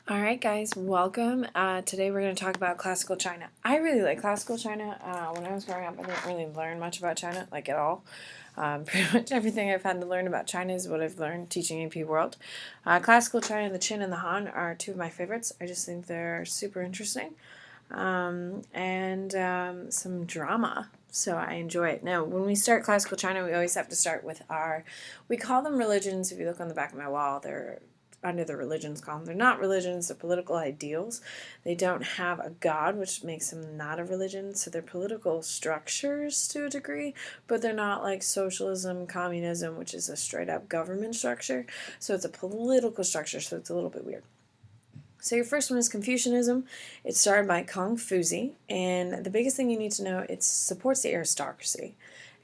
All right, guys, welcome. Today we're going to talk about classical China. I really like classical China. When I was growing up, I didn't really learn much about China, like at all. Pretty much everything I've had to learn about China is what I've learned teaching AP World. Classical China, the Qin and the Han are two of my favorites. I just think they're super interesting. And some drama. So I enjoy it. Now, when we start classical China, we always have to start with we call them religions. If you look on the back of my wall, they're under the religions column. They're not religions, they're political ideals. They don't have a god, which makes them not a religion. So they're political structures to a degree, but they're not like socialism, communism, which is a straight up government structure. So it's a political structure, so it's a little bit weird. So your first one is Confucianism. It's started by Confuci, and the biggest thing you need to know, it supports the aristocracy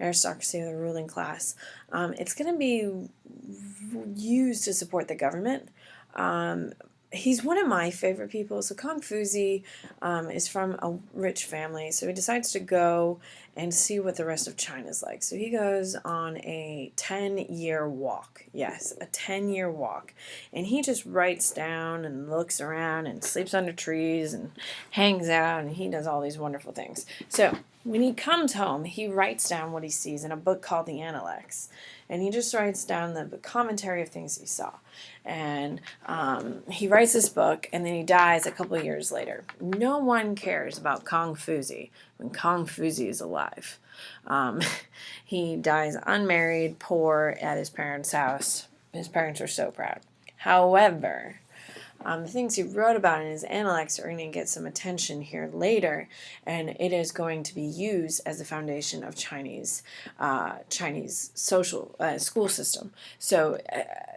of the ruling class. It's going to be used to support the government. He's one of my favorite people. So Confuci is from a rich family, so he decides to go and see what the rest of China's like. So he goes on a 10-year walk. Yes, a 10-year walk. And he just writes down and looks around and sleeps under trees and hangs out, and he does all these wonderful things. So when he comes home, he writes down what he sees in a book called the Analects. And he just writes down the commentary of things he saw. And he writes this book, and then he dies a couple of years later. No one cares about Confuci when Confuci is alive. He dies unmarried, poor, at his parents' house. His parents are so proud. However, the things he wrote about in his Analects are going to get some attention here later, and it is going to be used as the foundation of Chinese social school system. So,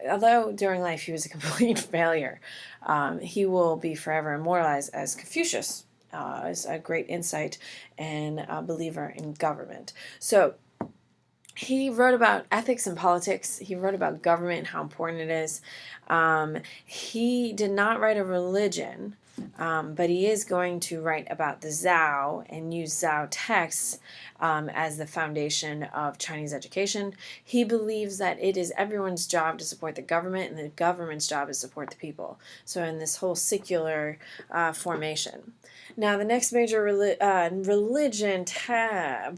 although during life he was a complete failure, he will be forever immortalized as Confucius, as a great insight and a believer in government. So, he wrote about ethics and politics. He wrote about government and how important it is. He did not write a religion, but he is going to write about the Zhao and use Zhao texts as the foundation of Chinese education. He believes that it is everyone's job to support the government, and the government's job is to support the people. So in this whole secular formation. Now, the next major religion,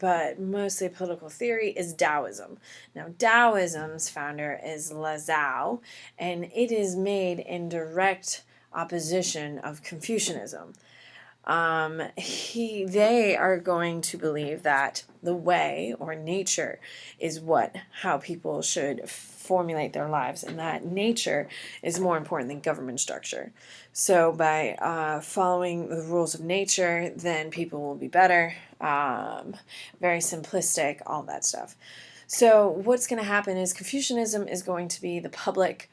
but mostly political theory, is Taoism. Now, Taoism's founder is Lao Tzu, and it is made in direct opposition of Confucianism. They are going to believe that the way, or nature, is how people should formulate their lives, and that nature is more important than government structure. So by following the rules of nature, then people will be better. Very simplistic, all that stuff. So what's going to happen is Confucianism is going to be the public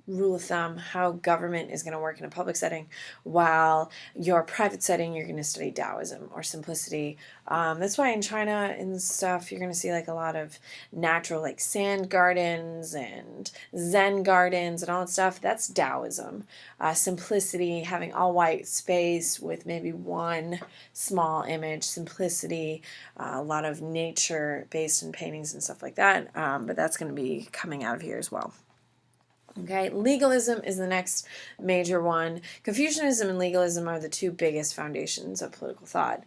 rule of thumb, how government is going to work in a public setting, while your private setting, you're going to study Taoism or simplicity. That's why in China and stuff, you're going to see like a lot of natural, like sand gardens and Zen gardens and all that stuff. That's Taoism. Simplicity, having all white space with maybe one small image, simplicity, a lot of nature based in paintings and stuff like that. But that's going to be coming out of here as well. Okay, legalism is the next major one. Confucianism and legalism are the two biggest foundations of political thought.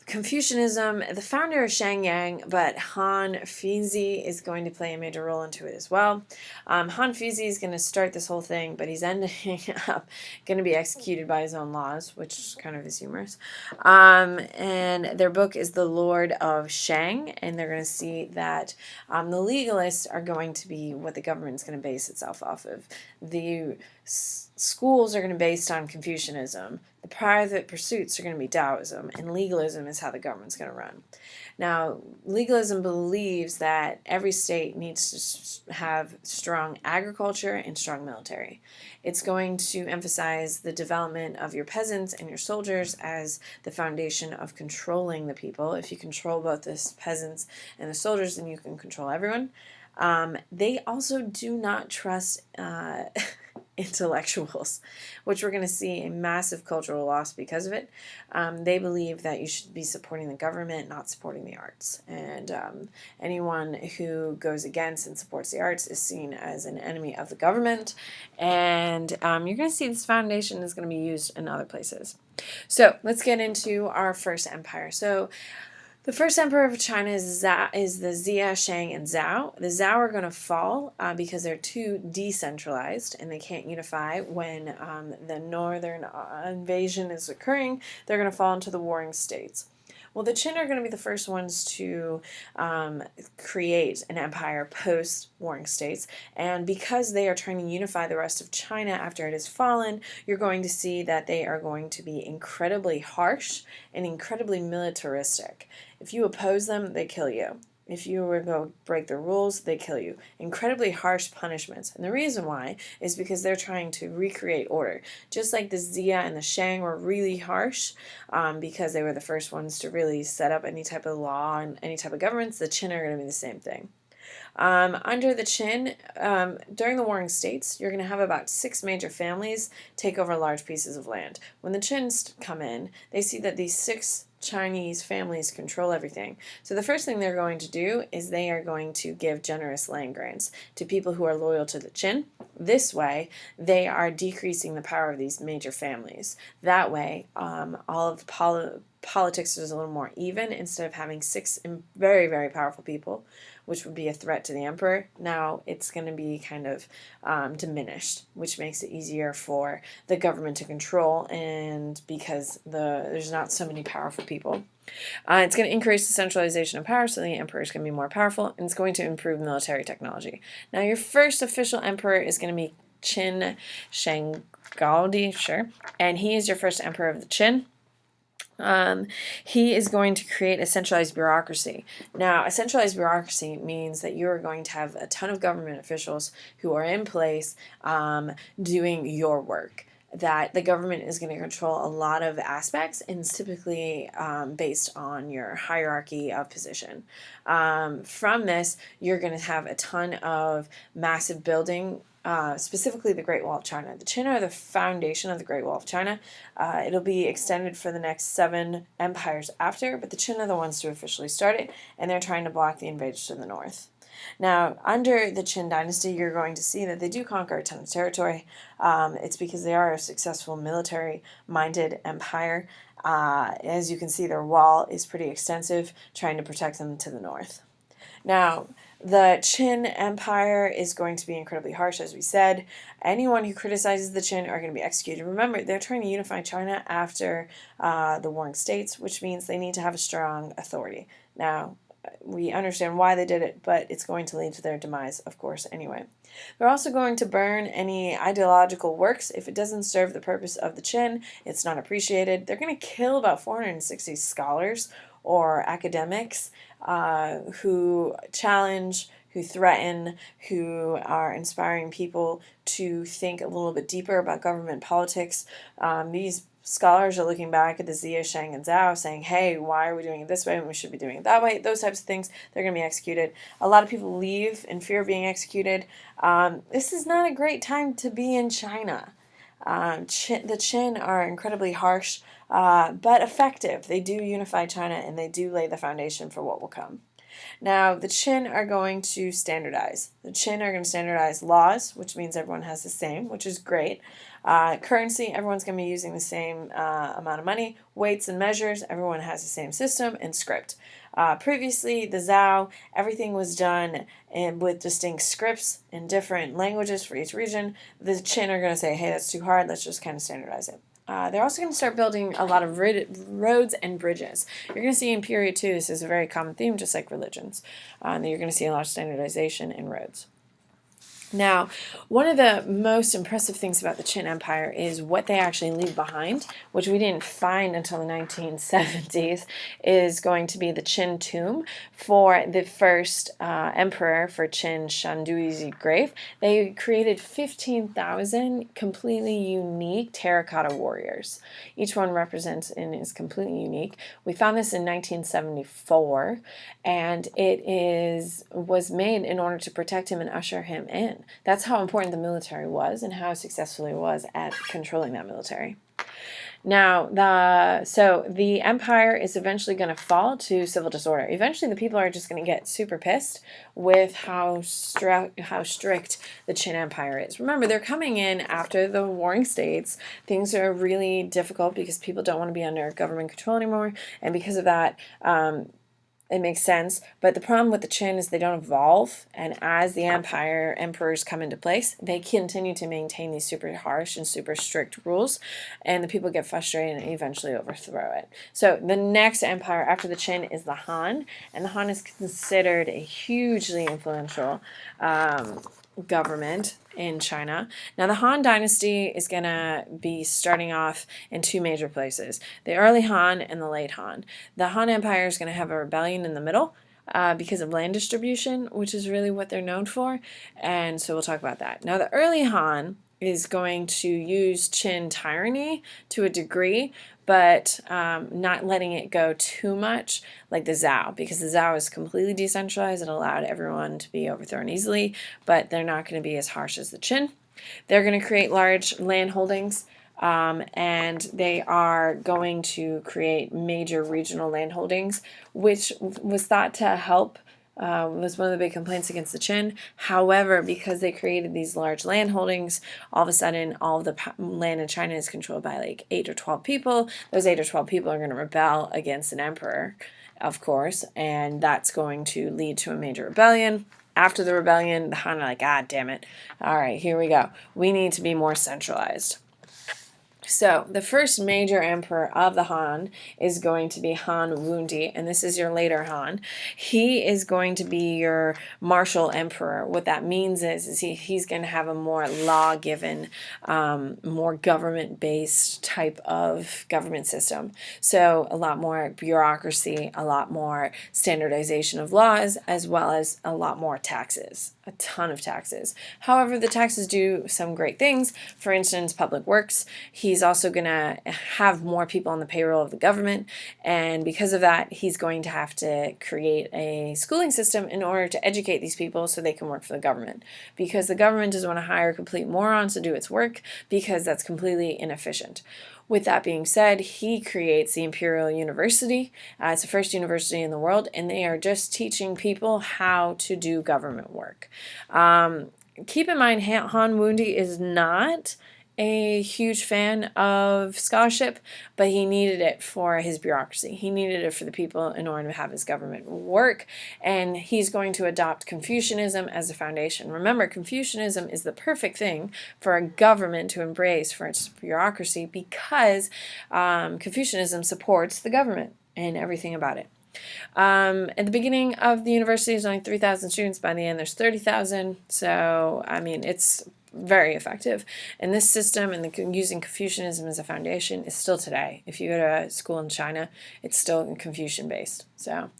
Confucianism, the founder is Shang Yang, but Han Fizi is going to play a major role into it as well. Han Fizi is going to start this whole thing, but he's ending up going to be executed by his own laws, which kind of is humorous. And their book is The Lord of Shang, and they're going to see that the legalists are going to be what the government's going to base itself off of. The schools are going to be based on Confucianism. The private pursuits are going to be Taoism, and legalism is how the government's going to run. Now, legalism believes that every state needs to have strong agriculture and strong military. It's going to emphasize the development of your peasants and your soldiers as the foundation of controlling the people. If you control both the peasants and the soldiers, then you can control everyone. They also do not trust intellectuals, which we're going to see a massive cultural loss because of it. They believe that you should be supporting the government, not supporting the arts. And anyone who goes against and supports the arts is seen as an enemy of the government. And you're going to see this foundation is going to be used in other places. So let's get into our first empire. So the first emperor of China is the Xia, Shang, and Zhao. The Zhao are going to fall because they're too decentralized and they can't unify. When the northern invasion is occurring, they're going to fall into the warring states. Well, the Qin are going to be the first ones to create an empire post-warring states, and because they are trying to unify the rest of China after it has fallen, you're going to see that they are going to be incredibly harsh and incredibly militaristic. If you oppose them, they kill you. If you were to go break the rules, they kill you. Incredibly harsh punishments. And the reason why is because they're trying to recreate order. Just like the Xia and the Shang were really harsh because they were the first ones to really set up any type of law and any type of governments, the Qin are going to be the same thing. Under the Qin, during the warring states, you're going to have about 6 major families take over large pieces of land. When the Qins come in, they see that these 6 Chinese families control everything. So the first thing they're going to do is they are going to give generous land grants to people who are loyal to the Qin. This way, they are decreasing the power of these major families. That way, all of the politics is a little more even. Instead of having 6 very, very powerful people, which would be a threat to the emperor, now it's going to be kind of diminished, which makes it easier for the government to control, and because there's not so many powerful people. It's going to increase the centralization of power, so the emperor is going to be more powerful, and it's going to improve military technology. Now, your first official emperor is going to be Qin Shangdi, sure, and he is your first emperor of the Qin. He is going to create a centralized bureaucracy. Now, a centralized bureaucracy means that you're going to have a ton of government officials who are in place doing your work. That the government is going to control a lot of aspects, and it's typically based on your hierarchy of position. From this, you're going to have a ton of massive building, specifically the Great Wall of China. The Qin are the foundation of the Great Wall of China. It'll be extended for the next 7 empires after, but the Qin are the ones to officially start it, and they're trying to block the invaders to the north. Now, under the Qin dynasty, you're going to see that they do conquer a ton of territory. It's because they are a successful military-minded empire. As you can see, their wall is pretty extensive, trying to protect them to the north. Now, the Qin Empire is going to be incredibly harsh, as we said. Anyone who criticizes the Qin are going to be executed. Remember, they're trying to unify China after the warring states, which means they need to have a strong authority. Now, we understand why they did it, but it's going to lead to their demise, of course, anyway. They're also going to burn any ideological works. If it doesn't serve the purpose of the Qin, it's not appreciated. They're going to kill about 460 scholars or academics who challenge, who threaten, who are inspiring people to think a little bit deeper about government politics. These scholars are looking back at the Xia, Shang, and Zhao saying, hey, why are we doing it this way when we should be doing it that way? Those types of things, they're going to be executed. A lot of people leave in fear of being executed. This is not a great time to be in China. The Qin are incredibly harsh, but effective. They do unify China, and they do lay the foundation for what will come. Now, the Qin are going to standardize. The Qin are going to standardize laws, which means everyone has the same, which is great. Currency, everyone's going to be using the same amount of money. Weights and measures, everyone has the same system. And script. Previously, the Zhao, everything was done with distinct scripts in different languages for each region. The Qin are going to say, hey, that's too hard, let's just kind of standardize it. They're also going to start building a lot of roads and bridges. You're going to see in period 2, this is a very common theme, just like religions. You're going to see a lot of standardization in roads. Now, one of the most impressive things about the Qin Empire is what they actually leave behind, which we didn't find until the 1970s, is going to be the Qin tomb for the first emperor for Qin Shandui's grave. They created 15,000 completely unique terracotta warriors. Each one represents and is completely unique. We found this in 1974, and it was made in order to protect him and usher him in. Qin. That's how important the military was and how successful it was at controlling that military. Now, the empire is eventually going to fall to civil disorder. Eventually, the people are just going to get super pissed with how strict the Qin Empire is. Remember, they're coming in after the Warring States. Things are really difficult because people don't want to be under government control anymore, and because of that, it makes sense. But the problem with the Qin is they don't evolve, and as the emperors come into place, they continue to maintain these super harsh and super strict rules, and the people get frustrated and eventually overthrow it. So the next empire after the Qin is the Han, and the Han is considered a hugely influential government in China. Now, the Han Dynasty is going to be starting off in two major places, the early Han and the late Han. The Han Empire is going to have a rebellion in the middle because of land distribution, which is really what they're known for, and so we'll talk about that. Now, the early Han is going to use Qin tyranny to a degree, but not letting it go too much like the Zhao, because the Zhao is completely decentralized and allowed everyone to be overthrown easily, but they're not going to be as harsh as the Qin. They're going to create large land holdings, and they are going to create major regional land holdings, which was thought to help. Was one of the big complaints against the Qin. However, because they created these large land holdings, all of a sudden all of the land in China is controlled by like 8 or 12 people. Those 8 or 12 people are going to rebel against an emperor, of course, and that's going to lead to a major rebellion. After the rebellion, the Han are like, ah, damn it. All right, here we go. We need to be more centralized. So the first major emperor of the Han is going to be Han Wundi, and this is your later Han. He is going to be your martial emperor. What that means is he's going to have a more law-given, more government-based type of government system. So a lot more bureaucracy, a lot more standardization of laws, as well as a lot more taxes. A ton of taxes. However, the taxes do some great things. For instance, public works. He's also going to have more people on the payroll of the government, and because of that, he's going to have to create a schooling system in order to educate these people so they can work for the government, because the government doesn't want to hire complete morons to do its work because that's completely inefficient. With that being said, he creates the Imperial University. It's the first university in the world, and they are just teaching people how to do government work. Keep in mind, Han Wundi is not a huge fan of scholarship, but he needed it for his bureaucracy. He needed it for the people in order to have his government work, and he's going to adopt Confucianism as a foundation. Remember, Confucianism is the perfect thing for a government to embrace for its bureaucracy because Confucianism supports the government and everything about it. At the beginning of the university, there's only 3,000 students. By the end, there's 30,000. So, I mean, it's very effective. And this system and using Confucianism as a foundation is still today. If you go to school in China, it's still Confucian-based. So,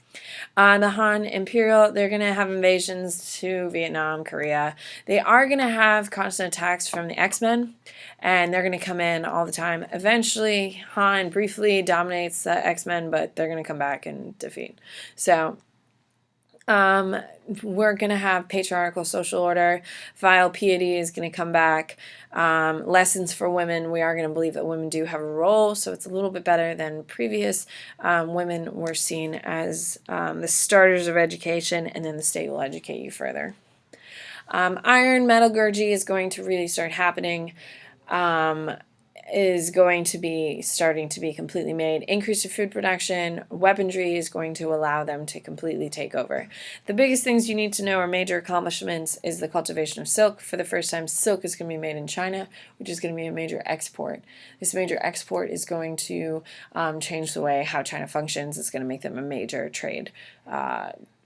the Han Imperial, they're going to have invasions to Vietnam, Korea. They are going to have constant attacks from the X-Men, and they're going to come in all the time. Eventually, Han briefly dominates the X-Men, but they're going to come back and defeat. So, we're going to have patriarchal social order. Vile piety is going to come back. Lessons for women. We are going to believe that women do have a role, so it's a little bit better than previous. Women were seen as the starters of education, and then the state will educate you further. Iron metallurgy is going to really start happening. Is going to be starting to be completely made. Increase of food production, weaponry is going to allow them to completely take over. The biggest things you need to know are major accomplishments is the cultivation of silk. For the first time, silk is going to be made in China, which is going to be a major export. This major export is going to change the way how China functions. It's going to make them a major trade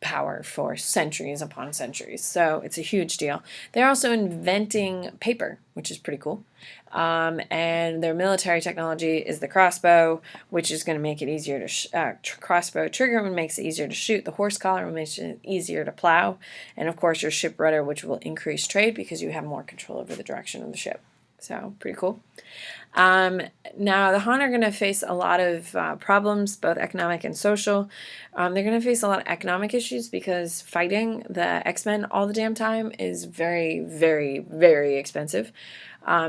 power for centuries upon centuries. So it's a huge deal. They're also inventing paper, which is pretty cool. And their military technology is the crossbow, which is going to make it easier to crossbow trigger makes it easier to shoot. The horse collar makes it easier to plow. And of course your ship rudder, which will increase trade because you have more control over the direction of the ship. So pretty cool. Now, the Han are going to face a lot of problems, both economic and social. They're going to face a lot of economic issues because fighting the X-Men all the damn time is very, very, very expensive.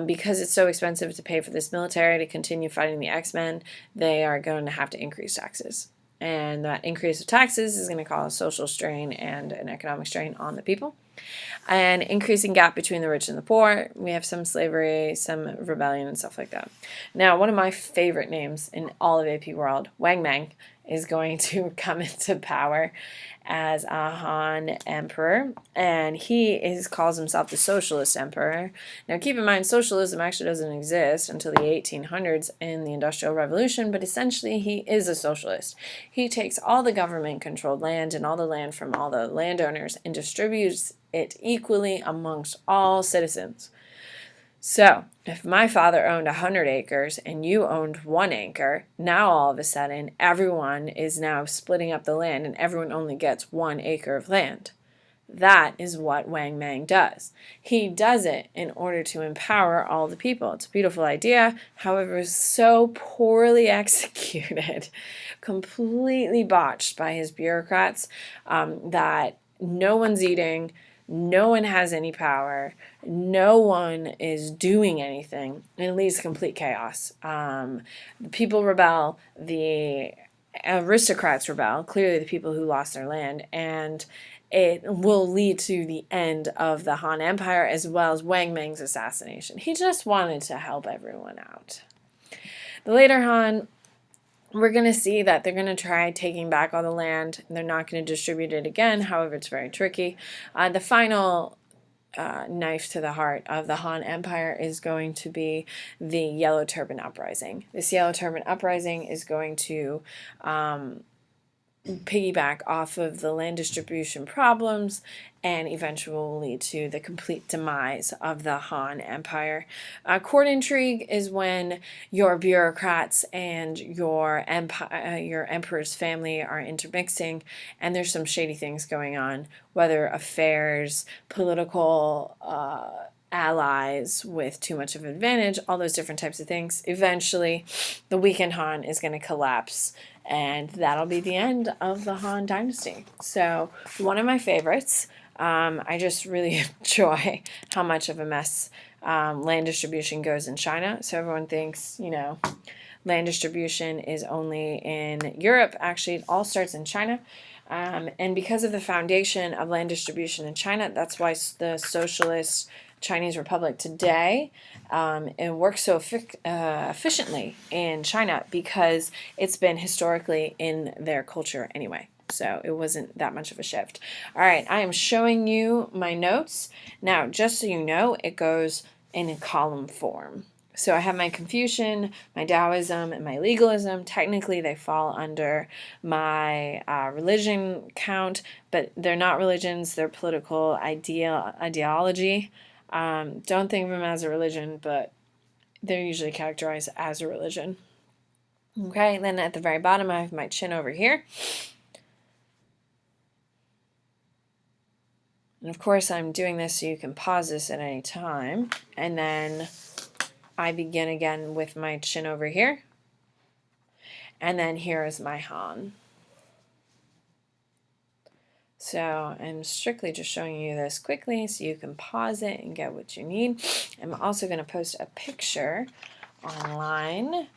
Because it's so expensive to pay for this military to continue fighting the X-Men, they are going to have to increase taxes. And that increase of taxes is going to cause social strain and an economic strain on the people. An increasing gap between the rich and the poor. We have some slavery, some rebellion, and stuff like that. Now, one of my favorite names in all of AP World, Wang Mang, is going to come into power as a Han emperor, and he calls himself the Socialist Emperor. Now, keep in mind, socialism actually doesn't exist until the 1800s in the Industrial Revolution, but essentially he is a socialist. He takes all the government-controlled land and all the land from all the landowners and distributes it equally amongst all citizens. So, if my father owned 100 acres and you owned 1 acre, now all of a sudden everyone is now splitting up the land and everyone only gets 1 acre of land. That is what Wang Mang does. He does it in order to empower all the people. It's a beautiful idea, however, so poorly executed, completely botched by his bureaucrats, that no one's eating, no one has any power, no one is doing anything, and it leads to complete chaos. The people rebel, the aristocrats rebel, clearly the people who lost their land, and it will lead to the end of the Han Empire as well as Wang Mang's assassination. He just wanted to help everyone out. The later Han, we're going to see that they're going to try taking back all the land. They're not going to distribute it again. However, it's very tricky. The final knife to the heart of the Han Empire is going to be the Yellow Turban Uprising. This Yellow Turban Uprising is going to piggyback off of the land distribution problems and eventually will lead to the complete demise of the Han Empire. Court intrigue is when your bureaucrats and your emperor's family are intermixing and there's some shady things going on, whether affairs, political allies with too much of an advantage, all those different types of things. Eventually, the weakened Han is going to collapse, and that'll be the end of the Han dynasty. So, one of my favorites. I just really enjoy how much of a mess land distribution goes in China. So everyone thinks, land distribution is only in Europe. Actually, it all starts in China. And because of the foundation of land distribution in China, that's why the socialist Chinese Republic today it works so efficiently in China because it's been historically in their culture anyway. So it wasn't that much of a shift. All right, I am showing you my notes. Now, just so you know, it goes in a column form. So I have my Confucian, my Taoism, and my legalism. Technically, they fall under my religion count, but they're not religions. They're political ideology. Don't think of them as a religion, but they're usually characterized as a religion. Okay, then at the very bottom, I have my chin over here. And of course, I'm doing this so you can pause this at any time. And then I begin again with my chin over here. And then here is my Han. So I'm strictly just showing you this quickly so you can pause it and get what you need. I'm also going to post a picture online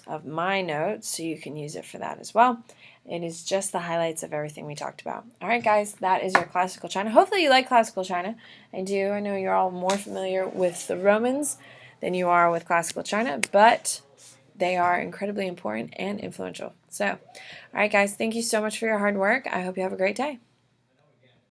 of my notes so you can use it for that as well. It is just the highlights of everything we talked about. All right, guys, that is your classical China. Hopefully you like classical China. I do. I know you're all more familiar with the Romans than you are with classical China, but they are incredibly important and influential. So, all right, guys, thank you so much for your hard work. I hope you have a great day.